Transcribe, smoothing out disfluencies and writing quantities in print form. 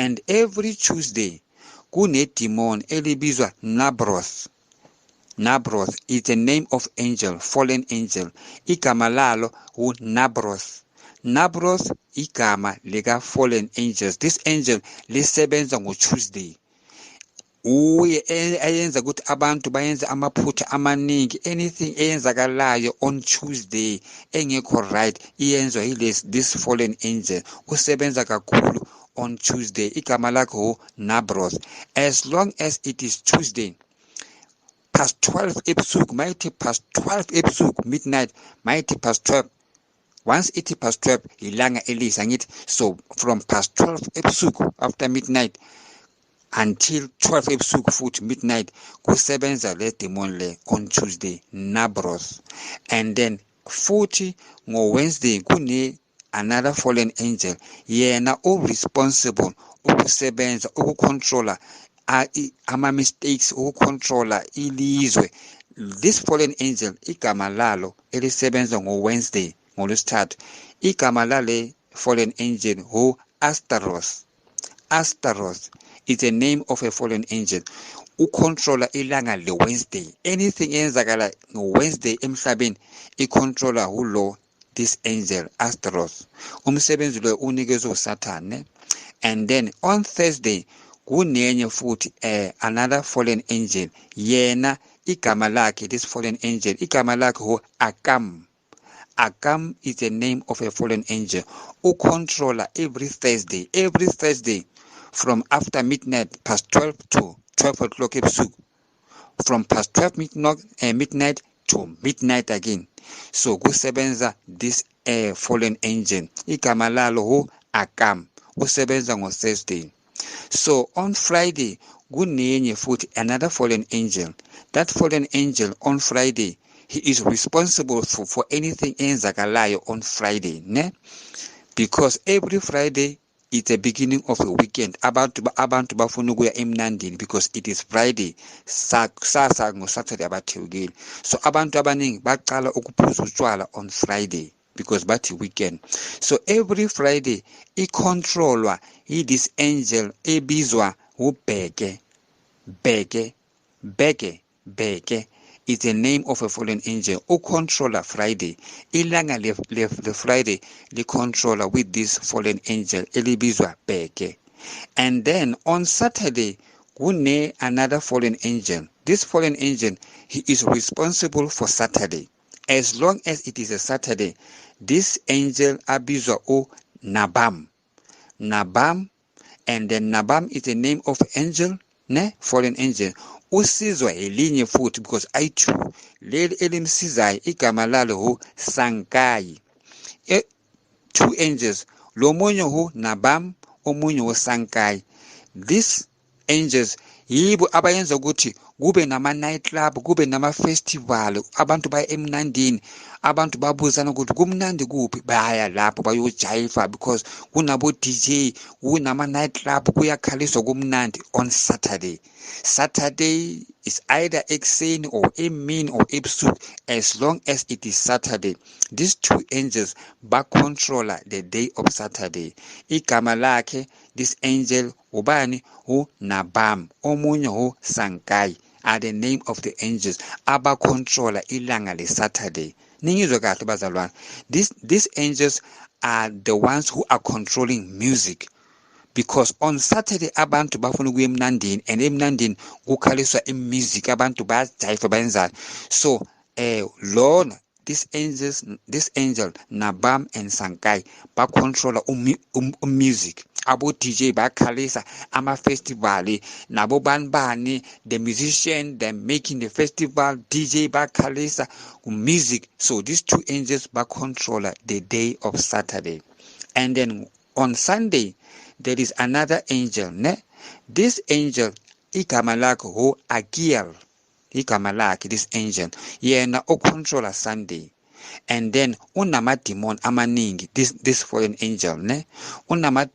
and every Tuesday kune-demon elibizwa Nabroth. Nabroth is the name of angel, fallen angel. Igama lalo Nabroth. Nabroth igama lika fallen angels. This angel lisebenza ngoTuesday. Uye ayenza ukuthi abantu bayenze amaphutha amaningi. Anything eyenzakalayo on Tuesday engekho right iyenzwa this fallen angel. Usebenza kakhulu on Tuesday. Igama lakho Nabroth. As long as it is Tuesday, past 12 ebusuku, mighty past 12 ebusuku, midnight, mighty past 12. Once it past 12, ilanga elisa ngithi. So from past 12 ebusuku, after midnight, until 12 ebusuku futhi midnight, kusebenza le demon le on Tuesday, Nabroth. And then futhi ngo-Wednesday kune another fallen angel, yena responsible ukusebenza ukucontroller ama-mistakes, ukucontroller ilizwe. This fallen angel igama lalo elisebenza ngo-Wednesday, ngolwesithathu, igama lale fallen angel Astaroth. Astaroth is the name of a fallen angel. Ucontroller ilanga le-Wednesday. Anything eyenzakala ngo-Wednesday emhlabeni icontroller this angel Astaroth. Umsebenzi lo unikezwe uSathane. And then on Thursday kunenye futhi another fallen angel, yena igama lakhe, this fallen angel igama lakhe Akam. Akam is the name of a fallen angel. Controller every Thursday from after midnight past 12 to 12 o'clock ebusuku, from past 12 midnight to midnight again. So kusebenza this fallen angel igama lalo Akam, usebenza ngo Thursday. So on Friday kunenye futhi another fallen angel. That fallen angel on Friday, he is responsible for anything eyenzakalayo on Friday, ne? Because every Friday is the beginning of the weekend. Abantu bafuna ukuya emnandini because it is Friday. Sasa ngo-Saturday abathewukile. So abantu abaningi baqala ukuphuza utshwala on Friday because bathi weekend. So every Friday icontrolwa this angel ebizwa uBheke. Bheke is the name of a fallen angel. Controller Friday. Ilanga le Friday the controller with this fallen angel elibizwa Bheke. And then on Saturday kune another fallen angel. This fallen angel, he is responsible for Saturday. As long as it is a Saturday, this angel abizwa Nabam. And then Nabam is the name of angel, ne? Fallen angel. Usizwa elinye futhi because I2 leli elimsizayo igama lalo Sankai. Two angels, lo munye Nabam, omunye Sankai. These angels yibo abayenza ukuthi kube nama night club, kube nama festival, abantu baya emnandini, abantu babuzana ukuthi kumnandi kuphi, baya lapho bayojiva because kunabo DJ, kunama night club, kuyakhaliswa kumnandi on Saturday. Saturday is either ekuseni or emini or ebusuku. As long as it is Saturday, these two angels controller the day of Saturday. Igama lakhe this angel ubani Nabam, omunye Sankai are the name of the angels controller ilanga le Saturday. Ningizwe kahle bazalwane. These angels are the ones who are controlling music. Because on Saturday abantu bafuna ukuya emnandini, and emnandini kukhaliswa music, abantu bayajiva bayenzana. So Lord, this angel Nabam and Sankai controller music. Abo DJ bakhalisa ama festival, nabo banbani, the musician, they making the festival, DJ bakhalisa music. So these two angels controller the day of Saturday. And then on Sunday there is another angel, ne? This angel igama lakhe Agiel. Igama lakhe this angel yena controller Sunday. And then unama demon amaningi, this fallen angel, ne? Unama